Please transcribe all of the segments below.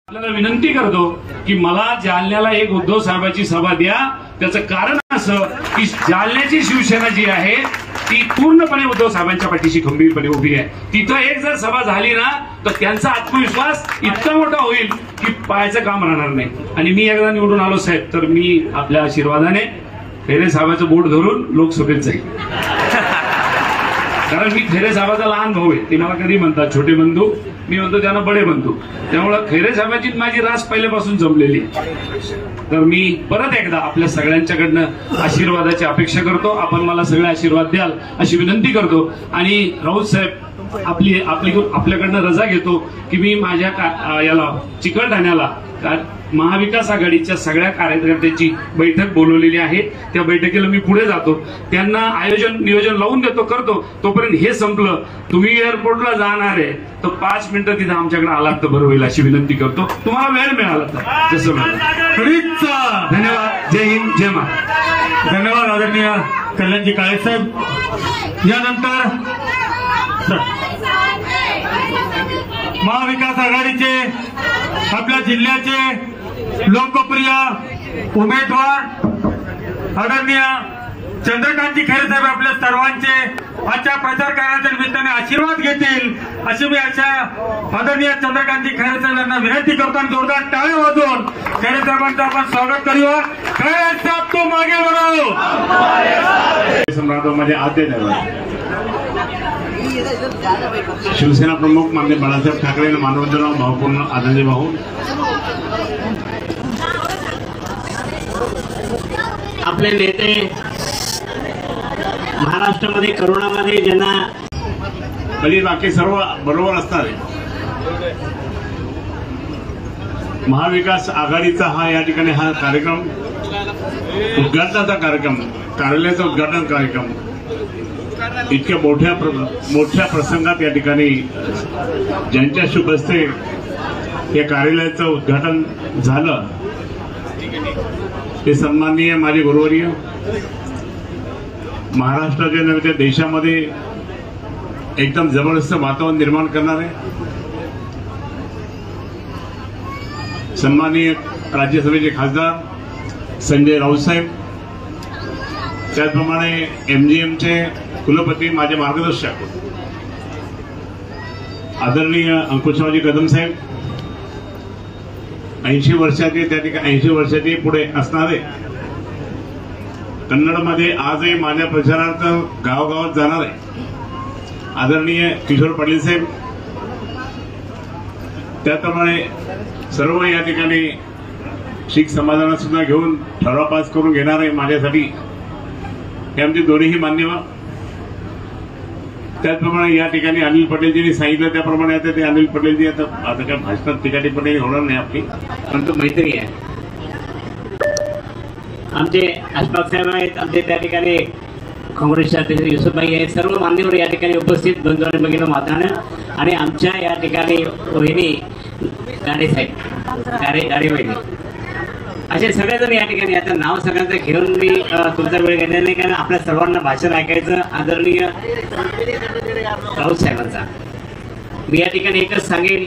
आपल्याला विनंती करतो की मला जालन्याला एक उद्धव साहेबांची सभा द्या। त्याचं कारण असं की जालन्याची शिवसेना जी आहे ती पूर्णपणे उद्धव साहेबांच्या पाठीशी खंबीरपणे उभी आहे। तिथं एक जर सभा झाली ना तर त्यांचा आत्मविश्वास इतका मोठा होईल की पायाचं काम राहणार नाही। आणि मी एकदा निवडून आलो साहेब तर मी आपल्या आशीर्वादाने खैरे साहेबांचं बोट धरून लोकसभेत जाईल। कारण मी खैरे साहेबाचा लहान भाऊ आहे। ते मला कधी म्हणतात छोटे बंधू, मी म्हणतो त्यांना बडे बंधू। त्यामुळे खैरे साहेबांची माझी रास पहिल्यापासून जमलेली। तर मी परत एकदा आपल्या सगळ्यांच्याकडनं आशीर्वादाची अपेक्षा करतो। आपण मला सगळे आशीर्वाद द्याल अशी विनंती करतो। आणि राऊत साहेब आपल्याकडनं रजा घेतो की मी माझ्या याला चिकलठाण्याला महाविकास आघाडीच्या सगळ्या कार्यकर्त्यांची बैठक बोलवलेली आहे। त्या बैठकीला मी पुढे जातो, त्यांना नियोजन लावून देतो करतो। तोपर्यंत हे संपलं, तुम्ही एअरपोर्टला जाणार आहे तर 5 मिनिटं तिथे आमच्याकडे आलात तर बरं होईल अशी विनंती करतो। तुम्हाला वेळ मिळाला तर जसं धन्यवाद। जय हिंद, जय महाराष्ट्र। धन्यवाद आदरणीय कल्याणजी काळे साहेब। यानंतर महाविकास आघाडीचे आपल्या जिल्ह्याचे लोकप्रिय उमेदवार आदरणीय चंद्रकांतजी खैरे साहेब आपल्या सर्वांचे आजच्या प्रचार कार्याच्या निमित्ताने आशीर्वाद घेतील अशी मी अशा आदरणीय चंद्रकांतजी खैरे साहेब यांना विनंती करतो। आणि जोरदार टाळ्या वाजवून खैरे साहेबांचं आपण स्वागत करूया। खैरे साहेब तो मागे बढ़ो। सम्राटों मध्ये आते नाही। शिवसेना प्रमुख माननीय बाळासाहेब ठाकरे आणि मानवंतराव भावपूर्ण आदरणीय भाऊ, आपले नेते महाराष्ट्रामध्ये करोनामध्ये ज्यांना म्हणजे बाकी सर्व बरोबर असणार। महाविकास आघाडीचा हा या ठिकाणी हा कार्यक्रम उद्घाटनाचा कार्यक्रम, कार्यालयाचा उद्घाटन कार्यक्रम इतक्या मोठ्या प्रसंगात या ठिकाणी ज्यांच्या शुभ हस्ते या कार्यालयाचं उद्घाटन झालं ते सन्माननीय माझे गुरुवर्य, महाराष्ट्राच्या नव्हे तर देशामध्ये एकदम जबरदस्त वातावरण निर्माण करणारे सन्माननीय राज्यसभेचे खासदार संजय राऊत साहेब, त्याचप्रमाणे MGMचे कुलपती माझे मार्गदर्शक आदरणीय अंकुशरावजी कदम साहेब, 80 वर्षाचे त्या ठिकाणी 80 वर्षाचे पुढे असणारे, कन्नडमध्ये आजही माझ्या प्रचारार्थ गावगावात जाणार आहे आदरणीय किशोर पाटील साहेब, त्याप्रमाणे सर्व या ठिकाणी शीख समाजाला सुद्धा घेऊन ठराव पास करून घेणार आहे माझ्यासाठी हे आमचे दोन्हीही मान्यवर। त्याचप्रमाणे या ठिकाणी अनिल पटेलजींनी सांगितलं त्याप्रमाणे आता ते अनिल पटेलजी आता काय भाषणात ठिकाणी पटेल होणार नाही आपली, परंतु मैत्री आहे। आमचे अशफाक साहेब आहेत, आमचे त्या ठिकाणी काँग्रेसचे अध्यक्ष युसुफभाई आहेत, सर्व मान्यवर या ठिकाणी उपस्थित बंधू भगिनी मातानं आणि आमच्या या ठिकाणी रोहिणी गाडे साहेब गाडे वहिनी असे सगळेजण या ठिकाणी। आता नाव सगळ्यांचं घेऊन मी तुमचा वेळ घेणार नाही, कारण आपल्या सर्वांना भाषण ऐकायचं आदरणीय राऊत साहेबांचा। मी या ठिकाणी एकच सांगेन,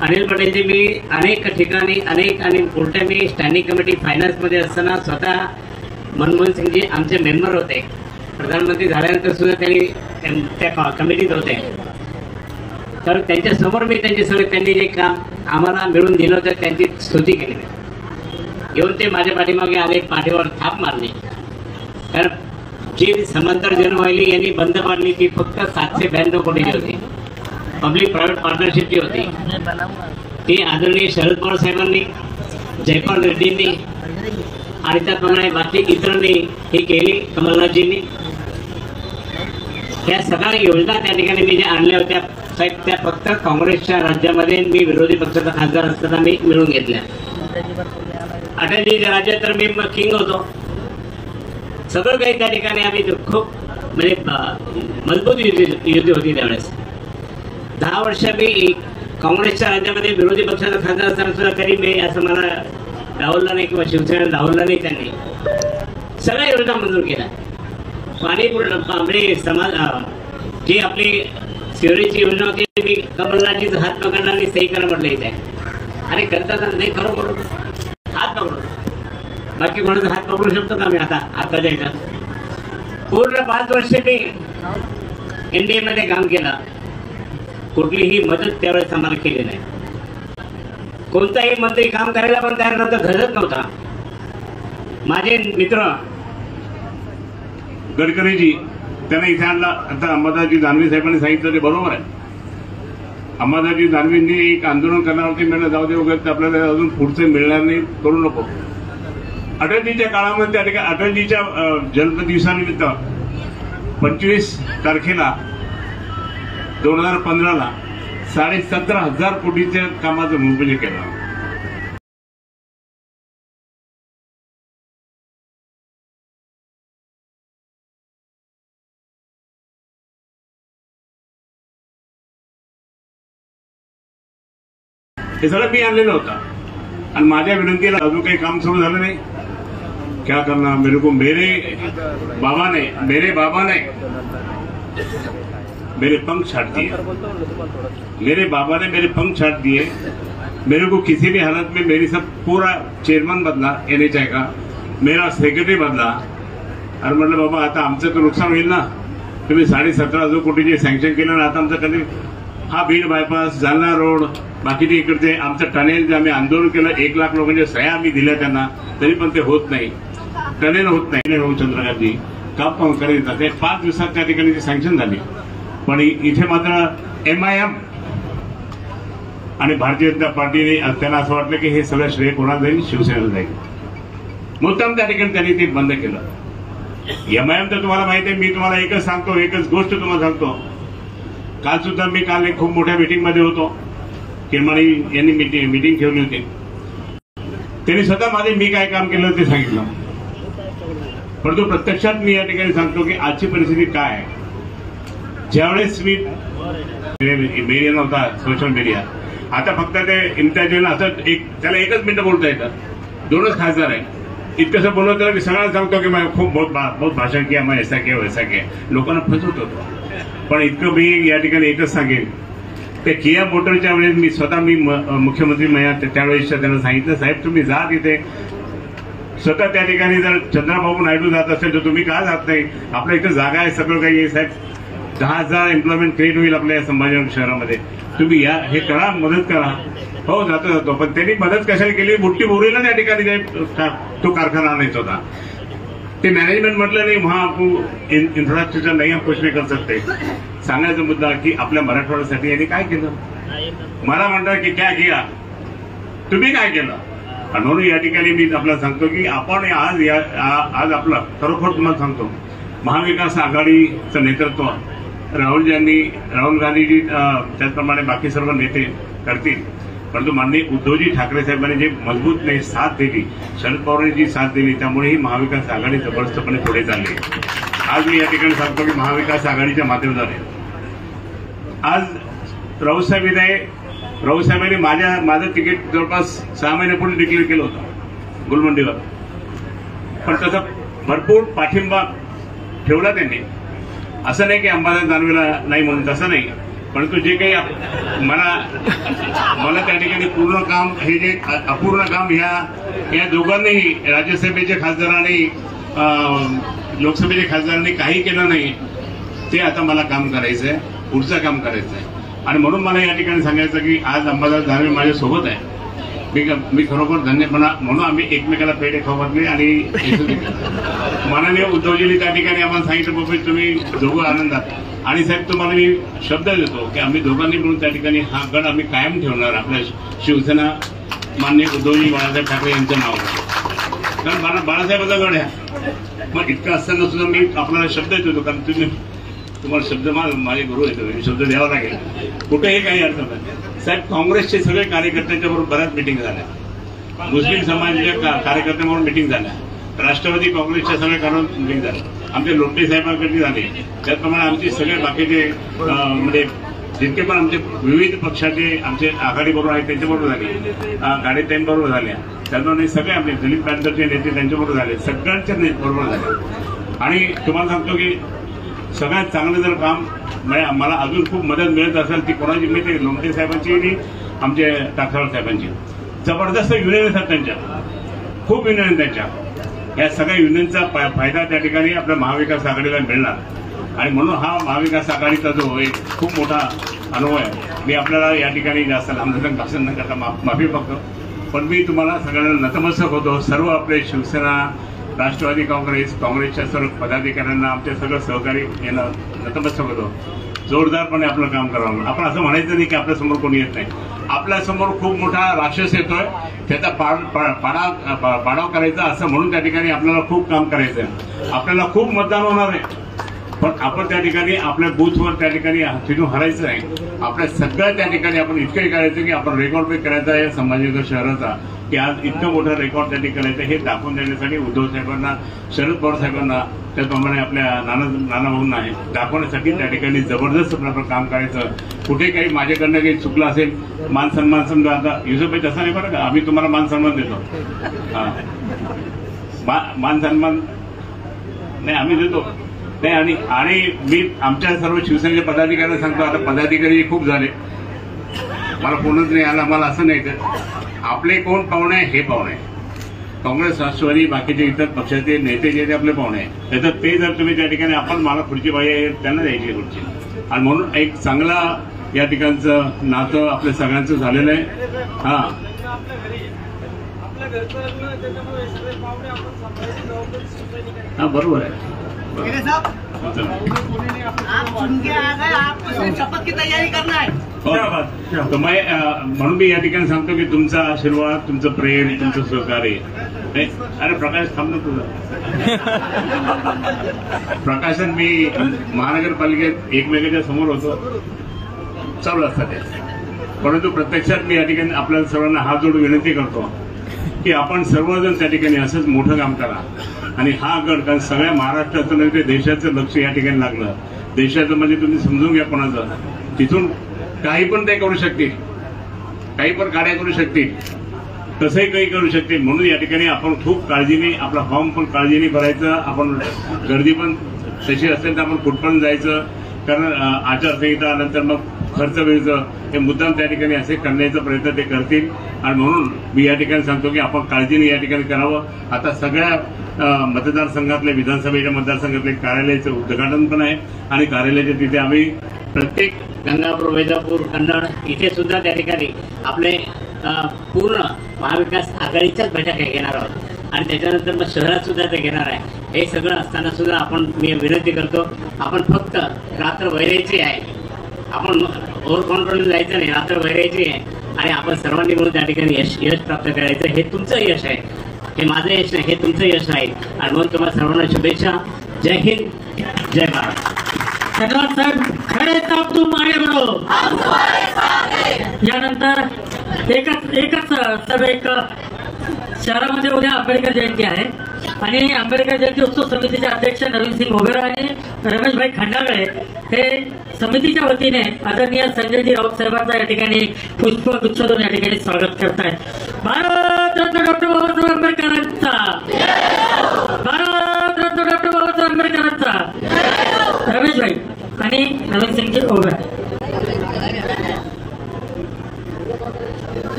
अनिल पटेलजी मी अनेक ठिकाणी आणि उलट्या मी स्टँडिंग कमिटी फायनान्समध्ये असताना स्वतः मनमोहन सिंगजी आमचे मेंबर होते, प्रधानमंत्री झाल्यानंतर सुद्धा त्यांनी त्या कमिटीत होते। तर त्यांच्यासमोर मी त्यांनी जे काम आम्हाला मिळून दिलं होतं त्यांची स्तुती केली, येऊन ते माझ्या पाठीमागे आले, पाठीवर थाप मारली। कारण जी समांतर जनवाहिनी यांनी बंद पाडली ती फक्त 792 कोटीची होती, पब्लिक प्रायव्हेट पार्टनरशिपची होती। ती आदरणीय शरद पवार साहेबांनी, जयपाल रेड्डींनी आणि त्याप्रमाणे बाकी इतरांनी ही केली, कमलनाथजींनी। या सगळ्या योजना त्या ठिकाणी मी ज्या आणल्या होत्या त्या फक्त काँग्रेसच्या राज्यामध्ये मी विरोधी पक्षाचा खासदार असताना मी मिळून घेतल्या। अटलजीच्या राज्यात तर मी किंग होतो, सगळं काही त्या ठिकाणी आम्ही खूप म्हणजे मजबूत युती होती त्यावेळेस। 10 वर्ष मी काँग्रेसच्या राज्यामध्ये विरोधी पक्षाचा खासदार असताना सुद्धा कधी मी असं मला डावललं नाही किंवा शिवसेनेला डावललं नाही। त्यांनी सगळ्या योजना मंजूर केल्या। पाणी म्हणजे समाज जी आपली शिवरीची योजना होती, मी कमलनाथजीचा हात पकडला आणि सही करा म्हटलं इथे. अरे करतात नाही खरं करू हात पकडू, बाकी कोणाचा हात पकडू शकतो का मी आताच्या ह्याच्यात? पूर्ण 5 वर्ष मी एनडीए मध्ये काम केलं, कुठलीही मदत त्यावेळेस आम्हाला केली नाही. कोणताही मंत्री काम करायला पण तयार नव्हता, धरत नव्हता. माझे मित्र गडकरीजी त्यांना इथे आणला. आता अंबादासजी दानवे साहेबांनी सांगितलं ते बरोबर आहे. अंबादासजी दानवेंनी एक आंदोलन करणार होते, म्हणलं जाऊ दे वगैरे, आपल्याला अजून पुढचं मिळणार नाही, करू नको. अटलजीच्या काळामध्ये त्या ठिकाणी अटलजीच्या जन्मदिवसानिमित्त 25 तारखेला 2015ला 17,500 कोटीच्या कामाचं भूमिपूजन केलं. हे सगळं मी आणलेलं होतं आणि माझ्या विनंतीला अजून काही काम सुरू झालं नाही. क्या करना, मेरे को मेरे बाबा ने मेरे पंख छाट दिए. मेरे बाबा ने मेरे पंख छाट दिए. मेरे को किसी भी हालत में मेरी सब पूरा चेयरमैन बदला NHI का, मेरा सेक्रेटरी बदला. आणि म्हटलं बाबा आता आमचं तर नुकसान होईल ना, तुम्ही 17,500 कोटीचे सँक्शन केलं ना, आता आमचं कधी हा बीड बायपास, जालना रोड, बाकीचे इकडचे आमचं टनेल जे आम्ही आंदोलन केलं, 1 लाख लोकांच्या सह्या आम्ही दिल्या त्यांना, तरी पण ते होत नाही, टनेल होत नाही. चंद्रकांतजी काम करीत ते 5 दिवसात त्या ठिकाणी ती सँक्शन झाली. पण इथे मात्र MIM आणि भारतीय जनता पार्टीने त्यांना असं वाटलं की हे सगळं श्रेय कोणाला जाईल, शिवसेनेला जाईल. मुद्दाम त्या ठिकाणी त्यांनी ते बंद केलं. MIM तर तुम्हाला माहिती आहे, मी तुम्हाला एकच सांगतो, एकच गोष्ट तुम्हाला सांगतो. काल सुद्धा मी एक खूप मोठ्या मीटिंगमध्ये होतो, किरमाणी यांनी मीटिंग ठेवली होती. त्यांनी स्वतः मी काय काम केलं ते सांगितलं. परंतु प्रत्यक्षात मी या ठिकाणी सांगतो की आजची परिस्थिती काय आहे. ज्यावेळेस मी मीडिया नव्हता, सोशल मीडिया, आता फक्त ते इम्तियाज असं त्याला 1 मिनिट बोलता येतं, 2च खासदार आहे. इतकंसं बोलवत त्याला मी सगळ्यांना सांगतो की मैं खूप बहुत भाषण किया, मैं ऐसा किया वैसा किया, लोकांना फसवत होतो. पण इतकं मी या ठिकाणी एकच सांगेन, त्या किया मोटरच्या वेळेस मी स्वतः मुख्यमंत्री त्यावेळेस त्यांना सांगितलं, साहेब तुम्ही जा तिथे, स्वतः त्या ठिकाणी जर चंद्रबाबू नायडू जात असेल तर तुम्ही का जात नाही, आपल्या इथं जागा आहे, सगळं काही आहे साहेब, 10,000 एम्प्लॉयमेंट क्रिएट होईल आपल्या या संभाजीनगर शहरामध्ये, तुम्ही या, हे करा, मदत करा. हो जातो. पण त्यांनी मदत कशाला केली, बुट्टी बोरीला त्या ठिकाणी तो कारखाना आणायचा होता. ते मॅनेजमेंट म्हटलं नाही, वहां आपण इन्फ्रास्ट्रक्चर नाही हम कुछ नहीं कर सकते. सांगायचा मुद्दा की आपल्या मराठवाड्यासाठी यांनी काय केलं. मला म्हणतात की क्या किया, तुम्ही काय केलं. आणि म्हणून या ठिकाणी मी आपल्याला सांगतो की आपण आज आपलं खरोखर तुम्हाला सांगतो, महाविकास आघाडीचं नेतृत्व राहुल गांधीजी, त्याचप्रमाणे बाकी सर्व नेते करतील. परंतु माननीय उद्धवजी ठाकरे साहेबांनी जे मजबूत साथ दिली, शरद पवारांनी जी साथ दिली, त्यामुळे ही महाविकास आघाडी जबरदस्तपणे पुढे चालली. आज मी या ठिकाणी सांगतो की महाविकास आघाडीच्या माध्यमाद्वारे आज राऊसाहेबांनी माझं तिकीट जवळपास 6 महिन्यापूर्वी डिक्लेअर केलं होतं गुलमंडीवर. पण त्याचा भरपूर पाठिंबा ठेवला त्यांनी. असं नाही की अंबादास दानवेला नाही म्हणून, तसं नाही. परंतु जे काही मला त्या ठिकाणी पूर्ण काम, हे जे अपूर्ण काम या दोघांनीही, राज्यसभेच्या खासदारांनी, लोकसभेच्या खासदारांनी काही केलं नाही. ते आता मला काम करायचंय, पुढचं काम करायचंय. आणि म्हणून मला या ठिकाणी सांगायचं की आज अंबादास दानवे माझ्यासोबत आहे. मी खरोखर धन्यपणा म्हणून आम्ही एकमेकाला पेढे खाऊ घातले आणि माननीय उद्धवजींनी त्या ठिकाणी आम्हाला सांगितलं, बाबा तुम्ही दोघं आनंदात. आणि साहेब तुम्हाला मी शब्द देतो की आम्ही दोघांनी मिळून त्या ठिकाणी हा गड आम्ही कायम ठेवणार, आपल्या शिवसेना माननीय उद्धवजी बाळासाहेब ठाकरे यांचं नाव. कारण बाळासाहेबाचा गड आहे. मग इतकं असताना सुद्धा मी आपल्याला शब्द देतो, कारण तुम्हाला शब्द माझे गुरु येतो, शब्द द्यावा लागेल, कुठेही काही अर्थ नाही. साहेब काँग्रेसचे सगळे कार्यकर्त्यांच्या बरोबर बऱ्याच मिटिंग झाल्या, मुस्लिम समाजाच्या कार्यकर्त्यांबरोबर मिटिंग झाल्या, राष्ट्रवादी काँग्रेसच्या सगळ्या मिटिंग झाल्या, आमचे लोटे साहेबांकडे झाले. त्याचप्रमाणे आमचे सगळे बाकीचे म्हणजे जितके पण आमचे विविध पक्षाचे आमचे आघाडीबरोबर आहेत त्यांच्याबरोबर झाले, गाडेताईंबरोबर झाल्या. त्याचप्रमाणे सगळे आपले दलित पॅंथरचे नेते त्यांच्याबरोबर झाले, सगळ्यांच्या बरोबर झाले. आणि तुम्हाला सांगतो की सगळ्यात चांगलं जर काम मला अजून खूप मदत मिळत असेल ती कोणाची मिळते, लोमटे साहेबांची आणि आमचे टाकसाळ साहेबांची. जबरदस्त युनियन आहेत त्यांच्या, खूप युनियन आहेत त्यांच्या. या सगळ्या युनियनचा फायदा त्या ठिकाणी आपल्या महाविकास आघाडीला मिळणार. आणि म्हणून हा महाविकास आघाडीचा जो एक खूप मोठा अनुभव आहे. मी आपल्याला या ठिकाणी जास्त लांबलचक भाषण न करता माफी बघतो, पण मी तुम्हाला सगळ्यांना नतमस्तक होतो. सर्व आपले शिवसेना, राष्ट्रवादी काँग्रेसच्या सर्व पदाधिकाऱ्यांना, आमचे सगळं सहकारी यांना नतमस्तक होतो. जोरदारपणे आपलं काम करावं. आपण असं म्हणायचं नाही की आपल्यासमोर कोणी येत नाही. आपल्यासमोर खूप मोठा राक्षस येतोय, त्याचा पाडाव करायचा असं म्हणून त्या ठिकाणी आपल्याला खूप काम करायचं आहे. आपल्याला खूप मतदान होणार आहे, पण आपण त्या ठिकाणी आपल्या बूथवर त्या ठिकाणी तिथून हरायचं नाही. आपल्या सगळ्या त्या ठिकाणी आपण इतकंही करायचं की आपण रेकॉर्ड ब्रेक करायचा आहे संभाजीनगर शहराचा, की आज इतकं मोठं रेकॉर्ड त्या ठिकाणी करायचं. हे दाखवून देण्यासाठी उद्धव साहेबांना, शरद पवार साहेबांना, त्याचप्रमाणे आपल्या नाना भाऊंना आहे दाखवण्यासाठी त्या ठिकाणी जबरदस्त आपलं काम करायचं. कुठे काही माझ्याकडनं काही चुकलं असेल, मान सन्मान समजा आता युसुफभाई तसा नाही बरं का, आम्ही तुम्हाला मान सन्मान देतो. मान सन्मान नाही आम्ही देतो नाही. आणि मी आमच्या सर्व शिवसेनेच्या पदाधिकाऱ्यांना सांगतो, आता पदाधिकारी खूप झाले, मला कोणच नाही आला. मला असं नाही तर आपले कोण पाहुणे आहे, हे पाहुणे काँग्रेस, राष्ट्रवादी, बाकीचे इतर पक्षाचे नेते जे आपले पाहुणे आहे, तर ते जर तुम्ही त्या ठिकाणी आपण मला खुर्ची पाहिजे त्यांना द्यायची खुर्ची. आणि म्हणून एक चांगला या ठिकाणचं नातं आपल्या सगळ्यांचं झालेलं आहे. हा बरोबर आहे. शपथ की तयारी करना है. म्हणून मी या ठिकाणी सांगतो की तुमचा आशीर्वाद, तुमचं प्रेम, तुमचं सहकार्य. अरे प्रकाश थांब ना तुझं. प्रकाशन मी महानगरपालिकेत एकमेकाच्या समोर होतो, चालू असतात ते. परंतु प्रत्यक्षात मी या ठिकाणी आपल्या सर्वांना हात जोडून विनंती करतो की आपण सर्वजण त्या ठिकाणी असंच मोठं काम करा. आणि हा गड, कारण सगळ्या महाराष्ट्राचं नाही ते देशाचं लक्ष या ठिकाणी लागलं. देशाचं म्हणजे तुम्ही समजून घ्या कोणाचं, तिथून काही पण ते करू शकतील, काही पण कार्य करू शकतील, तसंही काही करू शकतील. म्हणून या ठिकाणी आपण खूप काळजीने आपला फॉर्म पण काळजीने भरायचं. आपण गर्दी पण तशी असेल तर आपण कुठपर्यंत जायचं, कारण आचारसंहिता नंतर मग खर्च वेळचं हे मुद्दाम त्या ठिकाणी असे करण्याचा प्रयत्न ते करतील. आणि म्हणून मी या ठिकाणी सांगतो की आपण काळजीने या ठिकाणी करावं. आता सगळ्या मतदारसंघातले, विधानसभेच्या मतदारसंघातले कार्यालयाचं उद्घाटन पण आहे आणि कार्यालयाच्या तिथे आम्ही प्रत्येक गंगापूर, वैजापूर, कन्नड इथे सुद्धा त्या ठिकाणी आपले पूर्ण महाविकास आघाडीच्याच बैठका घेणार आहोत. आणि त्याच्यानंतर मग शहरात सुद्धा ते घेणार आहे. हे सगळं असताना सुद्धा मी विनंती करतो, आपण फक्त रात्र वैरायची आहे, आपण ओव्हर कॉन्फिडन्स जायचं नाही, रात्र वैरायची आहे आणि आपण सर्वांनी मिळून त्या ठिकाणी यश प्राप्त करायचं. हे तुमचं यश आहे, हे माझं यश नाही, हे तुमचं यश आहे. आणि म्हणून तुम्हाला सर्वांना शुभेच्छा. जय हिंद, जय भारत. धन्यवाद साहेब. खरे ताप तू मागे बरो. यानंतर एकच सब एक शहरामध्ये उद्या आंबेडकर जयंती आहे आणि आंबेडकर जयंती उत्सव समितीचे अध्यक्ष नवीन सिंग मोगरा आणि रमेशभाई खंडागळे हे समितीच्या वतीने आदरणीय संजयजी राऊत साहेबांचा या ठिकाणी पुष्पगुच्छ देऊन या ठिकाणी स्वागत करतायत. भारत रत्न डॉक्टर बाबासाहेब आंबेडकरांचा, भारत रत्न डॉक्टर बाबासाहेब आंबेडकरांचा. रमेशभाई आणि नवीन सिंगजी मोगरा.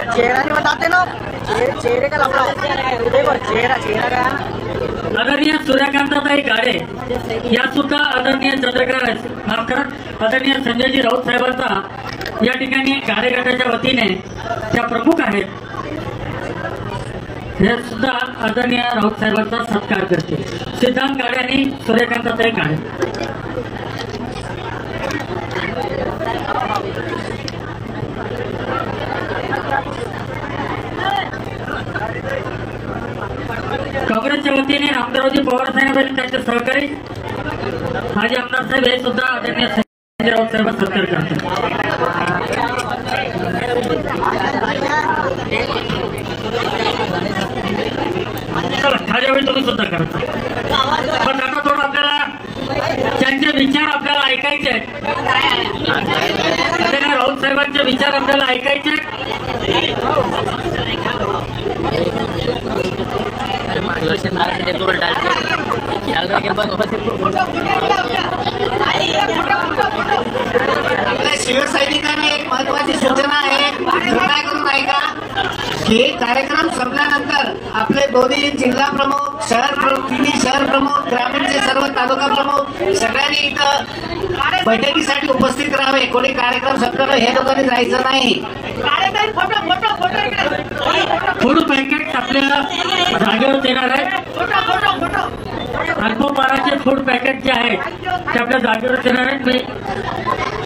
चेहरा नहीं बताते ना, चेहरे का लफड़ा देखो, चेहरा का. आदरणीय सूर्यकांताताई गाडे या सुद्धा आदरणीय चंद्रकांत, माफ करा, आदरणीय संजयजी राऊत साहेबांचा या ठिकाणी कार्यकर्त्याच्या वतीने त्या प्रमुख आहेत, हे सुद्धा आदरणीय राऊत साहेबांचा सत्कार करते. सिद्धांत गाडे आणि सूर्यकांताताई गाडे. काँग्रेसच्या वतीने आमदारजी पवार साहेब आणि त्यांचे सहकारी माजी आमदार साहेब हे सुद्धा आदरणीय संजय राऊत साहेब सत्कार करतात. चला ठाण्यावेळी तुम्ही सुद्धा करता. पण आता थोडं आपल्याला त्यांचे विचार आपल्याला ऐकायचे आहेत. राऊत साहेबांचे विचार आपल्याला ऐकायचे. आपल्या शिवसैनिकांना एक महत्वाची सूचना आहे, कृपया करून ऐका की कार्यक्रम संपल्यानंतर आपले दोन्ही जिल्हा प्रमुख, तिन्ही शहर प्रमुख, ग्रामीणचे सर्व तालुका प्रमुख सगळ्यांनी इथं बैठकीसाठी उपस्थित राहावे. कोणी कार्यक्रम संपल्यावर हे लोकांनी जायचं नाही. फूड पॅकेट आपल्या जागेवर देणार आहे. अल्पभाराचे फूड पॅकेट जे आहेत ते आपल्या जागेवर देणार आहेत. मी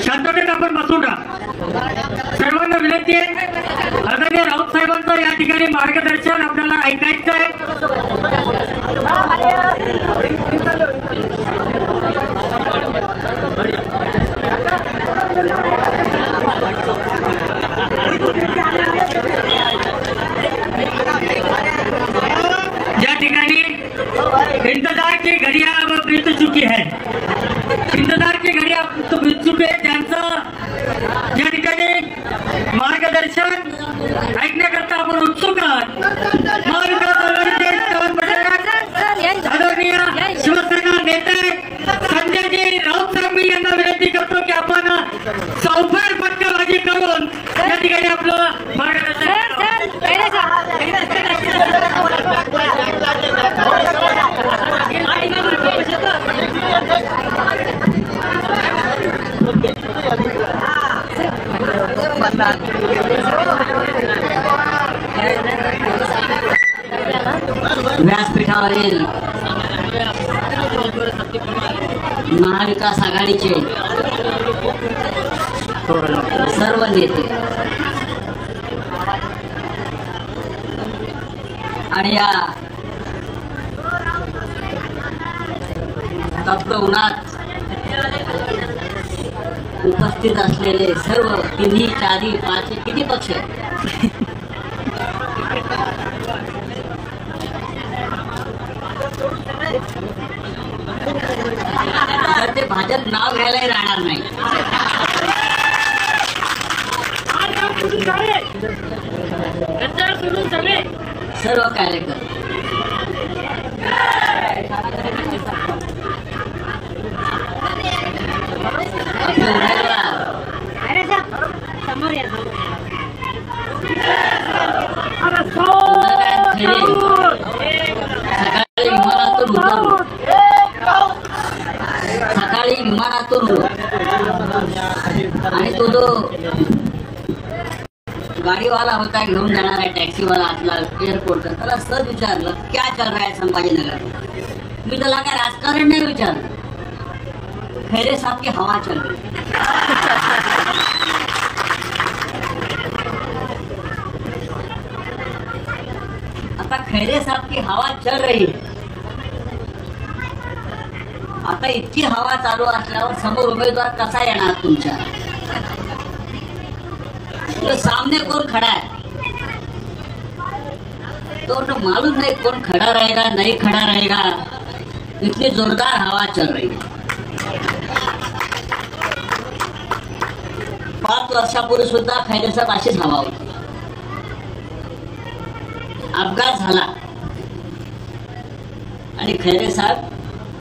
शांततेत आपण बसून राहा. सर्वांना विनंती आहे, आदरणीय राऊत साहेबांचं या ठिकाणी मार्गदर्शन आपल्याला ऐकायचं आहे. या ठिकाणी इंतजार की घड़ियां अब बीत चुकी है. इंतजार की घड़ियां तो बीत चुके हैं. त्यांचं या ठिकाणी मार्गदर्शन ऐकण्याकरता आपण उत्सुक आहात. महाविकास आघाडीचे आदरणीय शिवसेना नेते संजयजी राऊत साहेब यांना विनंती करतो की आपण चौफेर फटकाबाजी करून या ठिकाणी आपलं मार्गदर्शन व्यासपीठावरील महाविकास आघाडीचे सर्व नेते आणि या तप्त उन्हात उपस्थित असलेले सर्व तिन्ही चारी पाच किती पक्ष आहेत तर ते भाजप नाव घ्यायलाही राहणार नाही. सर्व कार्यकर्ते सकाळी विमानातून आणि तो जो गाडीवाला होता घेऊन जाणार आहे टॅक्सीवाला आतला एअरपोर्ट, त्याला सहज विचारलं क्या चल रहा है संभाजीनगर. मी त्याला काय राजकारण नाही विचारलं, खैरे साहब की हवा चल रही. आता खैरे साहब की हवा चल रही है. आता इतकी हवा चालू असल्यावर समोर उमेदवार कसा येणार तुमच्या? तो सामने कौन खड़ा है तो मालूम नहीं कौन खड़ा रहेगा नहीं खड़ा रहेगा. इतनी जोरदार हवा चल रही है. 5 वर्षापूर्वी सुद्धा खैरे साहेब अशीच हवा होती. अपघात झाला आणि खैरे साहेब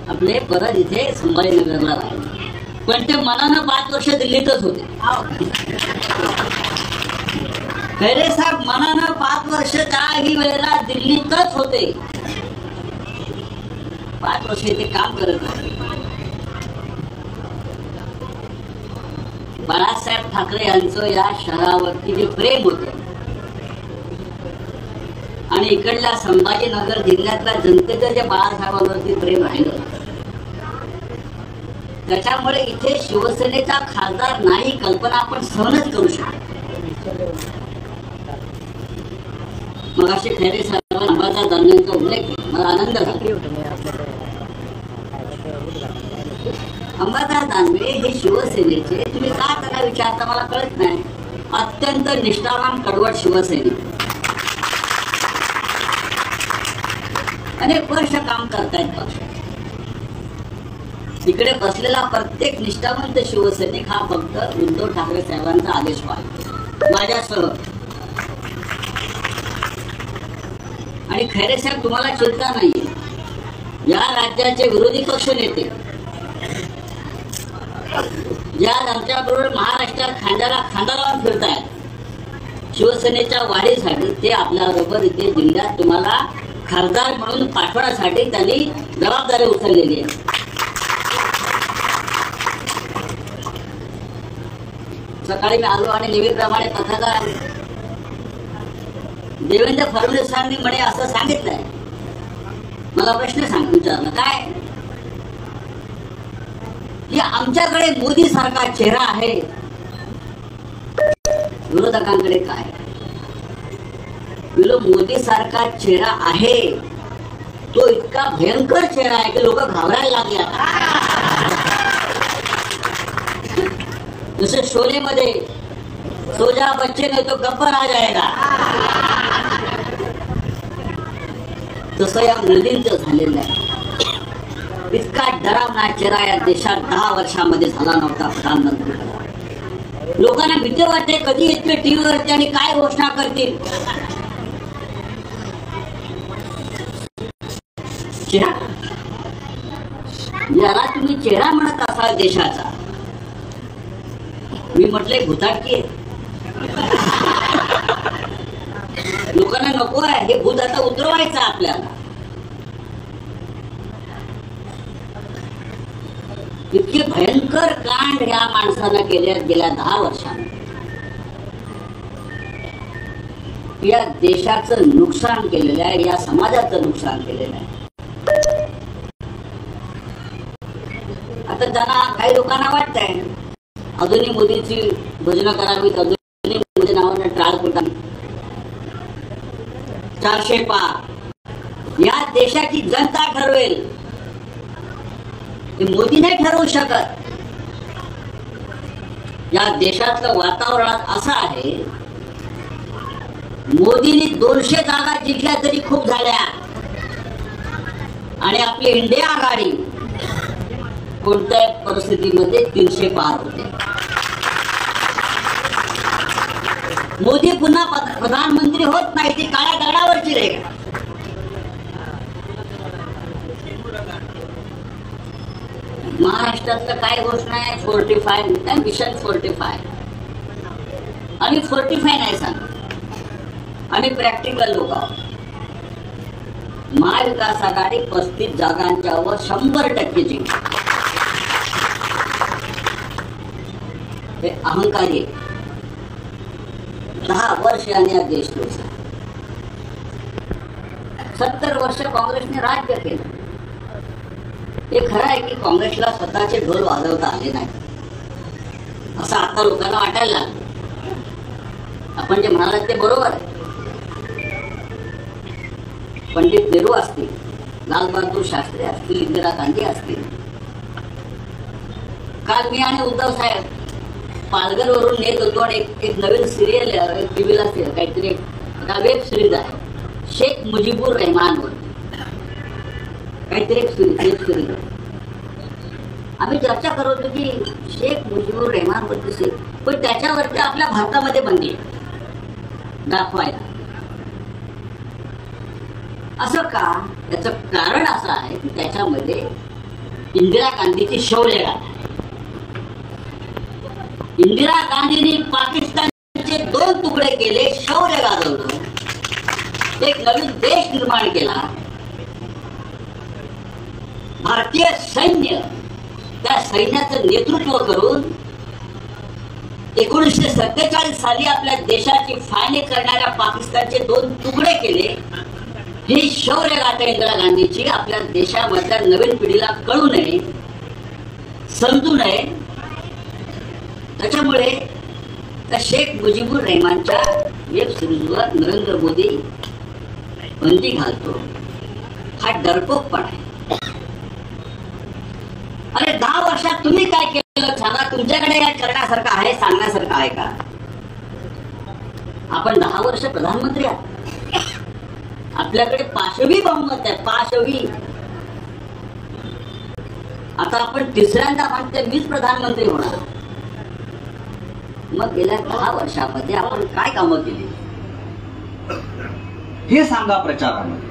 आपले परत इथे संभाजीनगरला राहिले, पण ते मनानं 5 वर्ष दिल्लीतच होते. खैरे साहेब मनानं 5 वर्ष काही वेळेला दिल्लीतच होते. 5 वर्ष इथे काम करत होते. बाळासाहेब ठाकरे यांचं या शहरावरती जे प्रेम होतं आणि इकडल्या संभाजीनगर जिल्ह्यातल्या जनतेचं जे बाळासाहेबांवरती प्रेम राहिलं, त्याच्यामुळे इथे शिवसेनेचा खासदार नाही कल्पना आपण सहनच करू शकतो. मग असे खैरे साहेब अंबादास दानवेंचा उल्लेख मला आनंद झाला. अंबादास दानवे हे शिवसेनेचे, तुम्ही का त्यांना विचारता मला कळत नाही, अत्यंत निष्ठावान कडवट शिवसैनिक, अनेक वर्ष काम करतायत पक्षात. इकडे बसलेला प्रत्येक निष्ठावंत शिवसैनिक हा फक्त उद्धव ठाकरे साहेबांचा आदेश पाळतो. माझ्यासह आणि खैरे साहेब तुम्हाला चिंता नाहीये, या राज्याचे विरोधी पक्ष नेते ज्या आमच्या बरोबर महाराष्ट्रात खांद्याला खांदा लावून फिरतायत शिवसेनेच्या वाढीसाठी, ते आपल्याबरोबर इथे जिल्ह्यात तुम्हाला खासदार म्हणून पाठवण्यासाठी त्यांनी जबाबदारी उचललेली आहे. सकाळी मी आलो आणि नेहमीप्रमाणे पत्रकार देवेंद्र फडणवीसांनी म्हणे असं सांगितलंय. मला प्रश्न विचारला काय की आमच्याकडे मोदी सारखा चेहरा आहे, विरोधकांकडे काय? मोदी सारखा चेहरा आहे, तो इतका भयंकर चेहरा आहे की लोक घाबरायला लागले. जसे शोले मध्ये सोजा बच्चे ने तो गब्बर आ जाएगा, तसं या मोदींचं झालेलं आहे. इतका डरावना चेहरा या देशात 10 वर्षामध्ये झाला नव्हता प्रधानमंत्री. लोकांना भीती वाटते कधी इतके टीव्हीवरती आणि काय घोषणा करतील. याला तुम्ही चेहरा म्हणत असाल देशाचा, मी म्हटले भूताटकी आहे. लोकांना नको आहे हे भूत, आता उतरवायचं आपल्याला. इतके भयंकर कांड या माणसानं केले गेल्या 10 वर्षांमध्ये. या देशाचं नुकसान केलेलं आहे, या समाजाचं नुकसान केलेलं आहे. आता त्यांना काही लोकांना वाटतंय अजूनही मोदीची भजनं करावीत, अजूनही मोदी नावानं टाळ करतात. 400 पार या देशाची जनता ठरवेल, ते मोदी नाही ठरवू शकत. या देशातलं वातावरण असं आहे, मोदींनी 200 जागा जिंकल्या तरी खूप झाल्या आणि आपली इंडिया आघाडी कोणत्याही परिस्थितीमध्ये 300 पार होते. मोदी पुन्हा प्रधानमंत्री होत नाही, ती काळ्या दगडावरची रेखा. महाराष्ट्रातलं काय घोषणा आहे? 45 मिशन 45 आणि 45 नाही सांग. आम्ही प्रॅक्टिकल लोक आहोत. महाविकास आघाडी 35 जागांच्या वर 100% जिंकली. हे अहंकारी 10 वर्ष आणि या देश 70 वर्ष काँग्रेसने राज्य केलं. हे खरं आहे की काँग्रेसला स्वतःचे ढोल वाजवता आले नाही असं आता लोकांना वाटायला लागलं. आपण जे म्हणालात ते बरोबर आहे. पंडित नेहरू असतील, लालबहादूर शास्त्री असतील, इंदिरा गांधी असतील. काल मी आणि उद्धव साहेब पालघर वरून नेत होतो आणि एक नवीन सिरियल टीव्हीला काहीतरी वेब सिरीज आहे, शेख मुजीबुर रहमानवर काहीतरी एक सिरीज. आम्ही चर्चा करत होतो की शेख मुजीबुर रहमान वरती, पण त्याच्यावरती आपल्या भारतामध्ये बंदी दाखवायला. असं का? त्याचं कारण असं आहे की त्याच्यामध्ये इंदिरा गांधीची शौर्यगाथा. इंदिरा गांधींनी पाकिस्तानचे 2 तुकडे केले, शौर्य गाजवलं, एक नवीन देश निर्माण केला. भारतीय सैन्य त्या सैन्याचं नेतृत्व करून 1947 साली आपल्या देशाची फाळणी करणाऱ्या पाकिस्तानचे 2 तुकडे केले. ही शौर्य गाथा इंदिरा गांधीची आपल्या देशामधल्या नवीन पिढीला कळू नये, समजू नये. त्याच्यामुळे त्या शेख मुजीबुर रहमानच्या वेब सिरीजवर नरेंद्र मोदी बंदी घालतो. हा डरपोकपणा आहे. अरे 10 वर्षात तुम्ही काय केलं सांगा? तुमच्याकडे काय करण्यासारखं आहे, सांगण्यासारखं आहे का? आपण 10 वर्ष प्रधानमंत्री आहात. आपल्याकडे पाशवी बहुमत आहे, पाशवी. आता आपण 3ऱ्यांदा म्हणते मीच प्रधानमंत्री होणार. मग गेल्या 10 वर्षामध्ये आपण काय कामं केली? हे सांगा प्रचारामध्ये.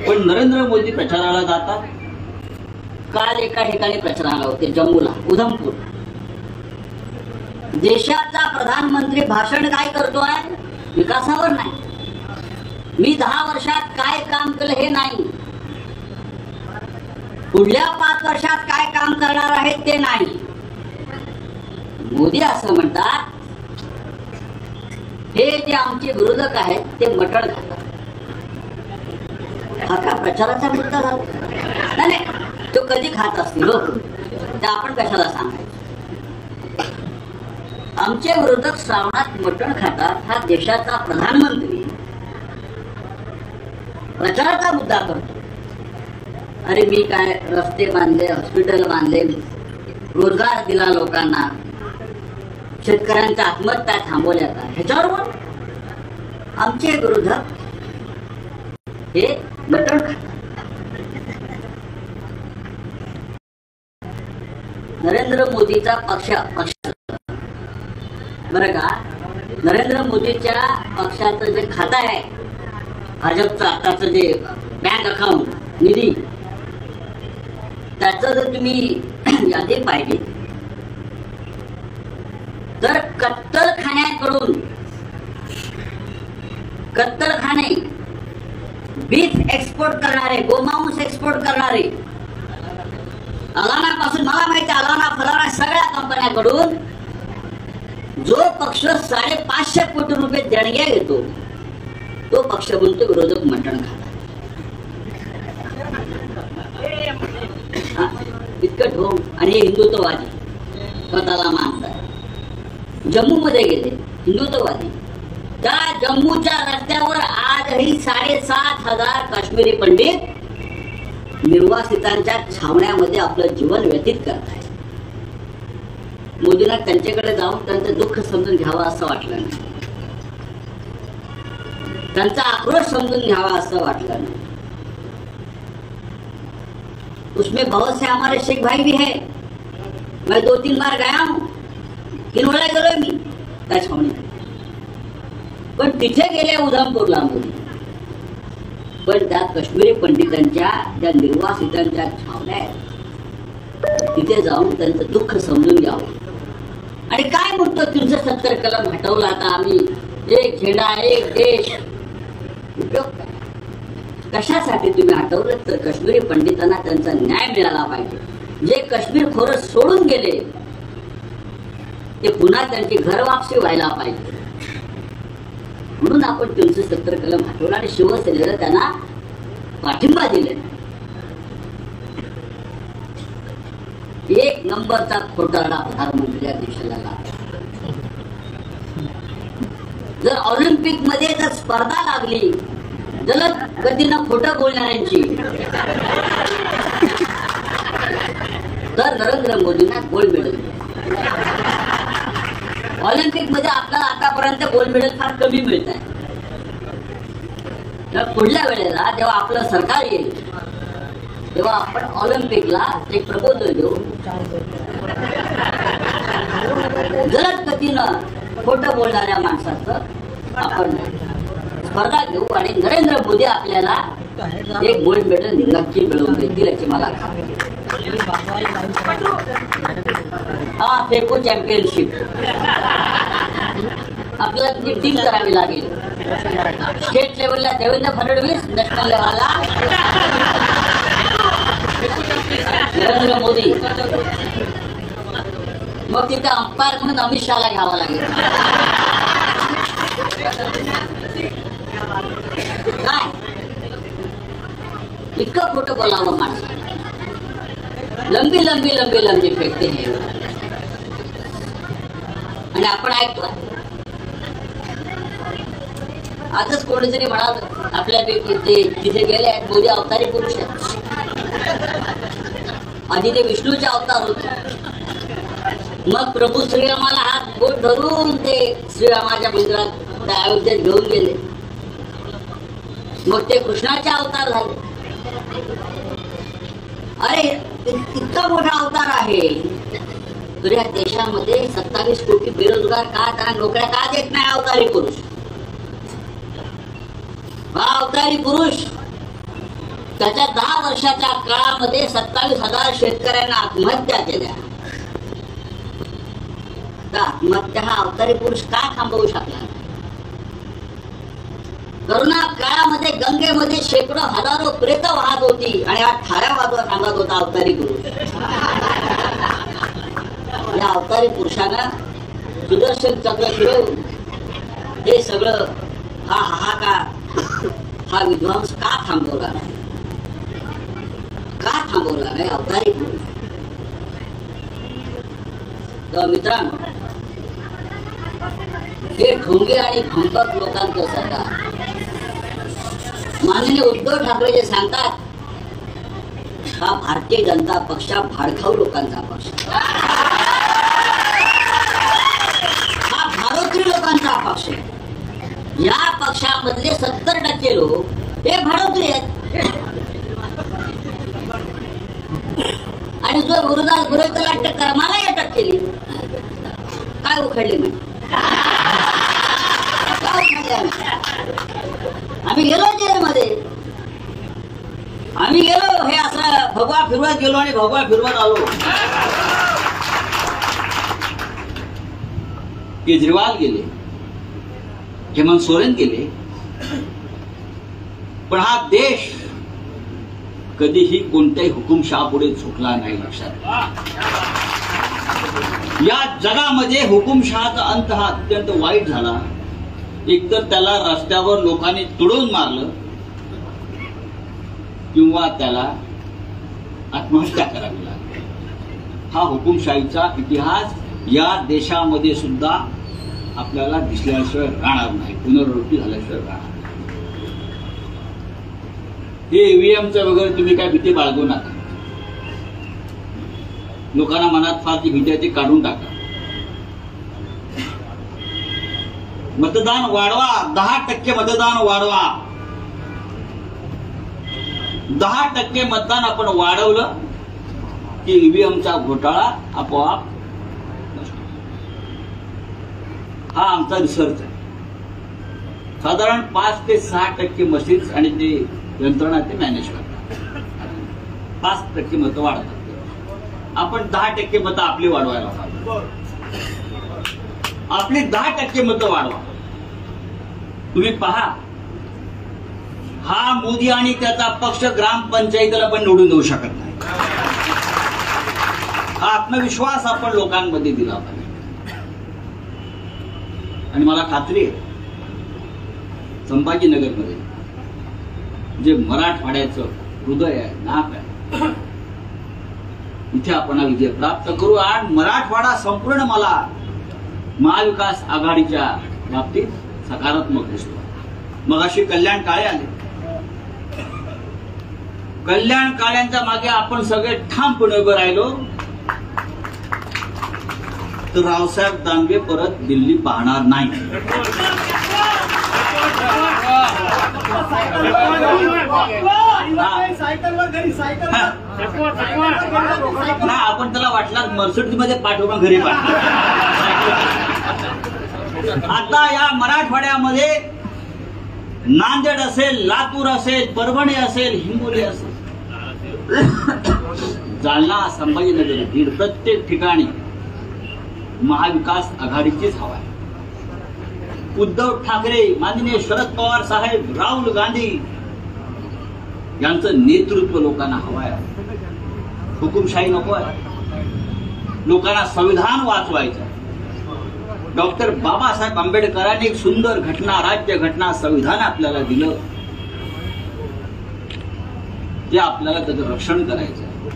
पण नरेंद्र मोदी प्रचाराला जातात. काल एका ठिकाणी प्रचाराला होते, जम्मूला, उधमपूर. देशाचा प्रधानमंत्री भाषण काय करतोय? विकासावर नाही. मी 10 वर्षात काय काम केलं हे नाही, पुढल्या 5 वर्षात काय काम करणार आहे ते नाही. मोदी असं म्हणतात, हे जे आमचे विरोधक आहेत ते मटण खातात. हा का प्रचाराचा मुद्दा झाला? नाही, तो कधी खात असतील ते आपण कशाला सांगायचं. आमचे विरोधक श्रावणात मटण खातात, हा देशाचा प्रधानमंत्री प्रचाराचा मुद्दा करतो. अरे मी काय रस्ते बांधले, हॉस्पिटल बांधले, रोजगार दिला लोकांना, शेतकऱ्यांच्या आत्महत्या थांबवल्या का, ह्याच्यावर आमचे विरोधक हे मटण खातात. नरेंद्र मोदीचा पक्ष बरं का, नरेंद्र मोदीच्या पक्षाचं जे खातं आहे, भाजपचं आताचं जे बँक अकाउंट निधी, त्याचं जर तुम्ही यादी पाहिली तर कत्तलखाने बीफ एक्सपोर्ट करणारे, गोमांस एक्सपोर्ट करणारे, अलानापासून मला माहिती आहे, अलाना फलाना सगळ्या कंपन्याकडून जो पक्ष 550 कोटी रुपये देणग्या घेतो तो पक्ष म्हणतो विरोधक मटण खातात. इतकं ढोंग. आणि हे हिंदुत्ववादी स्वतःला मानतात. जम्मूमध्ये गेले हिंदुत्ववादी, त्या जम्मूच्या रस्त्यावर आजही 7,500 काश्मीरी पंडित निर्वासितांच्या छावण्यामध्ये आपलं जीवन व्यतीत करतायत. मोदींना त्यांच्याकडे जाऊन त्यांचं दुःख समजून घ्यावं असं वाटलं नाही, त्यांचा आक्रोश समजून घ्यावा असं वाटलं नाही. उसमें बहुत से हमारे शेख भाई भी है. मैं 2-3 बार गया हूं, 3 वेळा गेलोय मी त्या छावणीत. पण तिथे गेले उधमपूरला मोदी, पण त्या काश्मीरी पंडितांच्या ज्या निर्वासितांच्या छावण्या आहेत तिथे जाऊन त्यांचं दुःख समजून घ्यावं. आणि काय म्हणतो 370 कलम हटवला, आता आम्ही एक झेंडा एक देश. उपयोग काय? कशासाठी तुम्ही हटवलं? तर काश्मीरी पंडितांना त्यांचा न्याय मिळाला पाहिजे. जे काश्मीर खोरं सोडून गेले ते पुन्हा त्यांची घर वापसी व्हायला पाहिजे. म्हणून आपण 370 कलम हटवला आणि शिवसेनेला त्यांना पाठिंबा दिले. 1 नंबरचा खोटारडा प्रधानमंत्री या देशाला लागला. जर ऑलिम्पिक मध्ये जर स्पर्धा लागली जलद गतीनं खोटं बोलणाऱ्यांची, तर नरेंद्र मोदींना गोल्ड मेडल. ऑलिम्पिक मध्ये आपल्याला आतापर्यंत गोल्ड मेडल फार कमी मिळत आहे. तर पुढल्या वेळेला जेव्हा आपलं सरकार येईल तेव्हा आपण ऑलिम्पिकला एक प्रपोजल देऊ, जलद गतीनं खोटं बोलणाऱ्या माणसाचं आपण स्पर्धा घेऊ आणि नरेंद्र मोदी आपल्याला एक गोल्ड मेडल नक्की मिळवून देतील याची मला खात्री. हा फेको चॅम्पियनशिप आपल्याला ती टीम करावी लागेल. स्टेट लेवलला देवेंद्र फडणवीस, नॅशनल लेवलला नरेंद्र मोदी. मग तिथे अंपायर म्हणून अमित शहाला घ्यावा लागेल. काय इतकं खोटं बोलावं माणसं. लंबी लंबी लंबी लंबी फेकते हे आणि आपण ऐकतो. आजच कोणीतरी म्हणाल आपल्यापैकी ते तिथे गेले आहेत मोदी अवतारी पुरुष आहेत. आधी ते विष्णूचे अवतार होते, मग प्रभू श्रीरामाला हात बोट धरून ते श्रीरामाच्या मंदिरात त्या अयोध्येत घेऊन गेले, मग ते कृष्णाचे अवतार झाले. अरे इतका मोठा अवतार आहे तर या देशामध्ये 27 कोटी बेरोजगार का, त्यांना नोकऱ्या का देत नाही अवतारी पुरुष? हा अवतारी पुरुष त्याच्या 10 वर्षाच्या काळामध्ये 27,000 शेतकऱ्यांना आत्महत्या केल्या. तर आत्महत्या हा अवतारी पुरुष का थांबवू शकला? करोना काळामध्ये गंगेमध्ये शेकडो हजारो प्रेत वाहत होती आणि हा ठाऱ्या वाजवत सांगत होता अवतारी पुरुष. या अवतारी पुरुषानं सुदर्शन चक्र फिरवून हे सगळं हा हाहाकार हा विध्वंस का थांबवला नाही? का थांबवला नाही अवतारी पुरुष? तर मित्रांनो, हे ढोंगे आणि भंपक लोकांचं सरकार माननीय उद्धव ठाकरे जे सांगतात, हा भारतीय जनता पक्ष भाडखाऊ लोकांचा पक्ष, हा भारतीय लोकांचा पक्ष. या पक्षामधले 70% लोक हे भारतीय आहेत आणि जो विरोधाला अटक करा, मलाही अटक केली. काय उखडले नाही? आम्ही गेलो जेलमध्ये, आम्ही गेलो हे असं भगवा फिरवत गेलो आणि भगवा फिरवत आलो. केजरीवाल गेले, हेमंत सोरेन गेले, पण हा देश कधीही कोणत्याही हुकुमशहापुढे झुकला नाही. लक्षात, या जगामध्ये हुकुमशहाचा अंत हा अत्यंत वाईट झाला. एकतर त्याला रस्त्यावर लोकांनी तुडवून मारलं किंवा त्याला आत्महत्या करावी लागली. हा हुकुमशाहीचा इतिहास या देशामध्ये सुद्धा आपल्याला दिसल्याशिवाय राहणार नाही, पुनरावृत्ती झाल्याशिवाय राहणार नाही. हे ईव्हीएमचं वगैरे तुम्ही काय भीती बाळगू नका. लोकांना मनात फार ती भीती आहे ती काढून टाका. मतदान वाढवा, 10% मतदान वाढवा. 10% मतदान आपण वाढवलं की ईव्हीएमचा घोटाळा आपोआप. हा आमचा रिसर्च आहे. साधारण 5 ते 6% मशीन्स आणि ते यंत्रणा ते मॅनेज करतात. 5% मतं वाढतात. आपण 10% मतं आपली वाढवायला पाहिजे. आपली 10% मतं वाढवा. तुम्ही पहा, हा मोदी आणि त्याचा पक्ष ग्रामपंचायतीला पण निवडून देऊ शकत नाही. हा आत्मविश्वास आपण लोकांमध्ये दिला पाहिजे. आणि मला खात्री आहे, संभाजीनगरमध्ये जे मराठवाड्याचं हृदय आहे, नाक आहे, इथे आपण विजय प्राप्त करू. आणि मराठवाडा संपूर्ण मला महाविकास आघाडीच्या बाबतीत सकारात्मक दिसतो. मगाशी कल्याण काळे आले. कल्याण काळ्यांच्या मागे आपण सगळे ठामपणे उभे राहिलो तर रावसाहेब दानवे परत दिल्ली पाहणार नाही. ना आपण त्याला वाटलं मर्सिडीज मध्ये पाठवून घरी आता या मराठवाड्यामध्ये नांदेड असेल, लातूर असेल, परभणी असेल, हिंगोली असेल, जालना, संभाजीनगर, प्रत्येक ठिकाणी महाविकास आघाडीचीच हवा आहे. उद्धव ठाकरे, माननीय शरद पवार साहेब, राहुल गांधी यांचं नेतृत्व लोकांना हवं आहे. हुकुमशाही नको आहे. लोकांना संविधान वाचवायचं. डॉक्टर बाबासाहेब आंबेडकरांनी एक सुंदर घटना, राज्य घटना, संविधान आपल्याला दिलं. जे आपल्याला त्याचं रक्षण करायचं आहे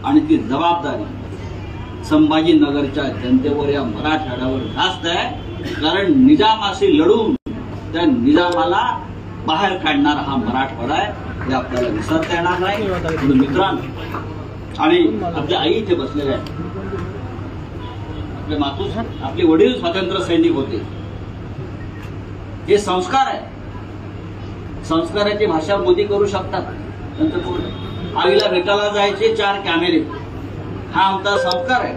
आणि ती जबाबदारी संभाजीनगरच्या जनतेवर, या मराठवाड्यावर जास्त आहे. कारण निजामाशी लढून त्या निजामाला बाहेर काढणारा हा मराठवाडा आहे. हे आपल्याला विसरता येणार नाही. म्हणून मित्रांनो, आणि आपल्या आई इथे बसलेल्या आहेत, आपले मातू, आपले वडील स्वातंत्र्य सैनिक होते. हे संस्कार आहे. संस्काराची भाषा मोदी करू शकतात. आईला भेटायला जायचे 4 कॅमेरे, हा आमचा संस्कार आहे.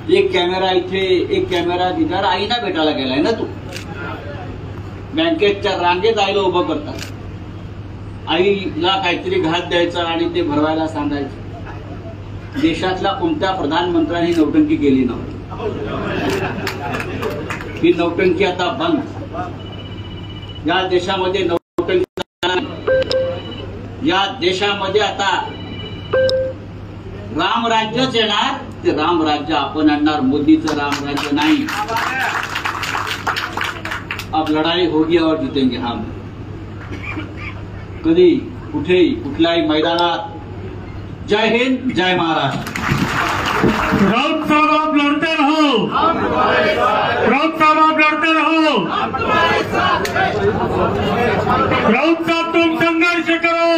1 कॅमेरा इथे, 1 कॅमेरा तिथे. आईला भेटायला गेलाय ना तू. बँकेच्या रांगेत आईला उभं करतात, आईला काहीतरी घात द्यायचं आणि ते भरवायला सांगायचं. देशातल्या कोणत्या प्रधानमंत्र्यांनी नौटंकी केली नव्हती. ही नौटंकी आता बंद. या देशामध्ये नौटंकी, या देशामध्ये आता रामराज्यच येणार. ते रामराज्य आपण आणणार, मोदीचं रामराज्य नाही. अब लढाई होगी और जितेंगे हम. कधी कुठेही कुठल्याही मैदानात. जय हिंद, जय महाराष्ट्र. राउत साहब आप लड़ते रहो, राउत साहब आप लड़ते रहो, राउत साहब तुम संघर्ष करो.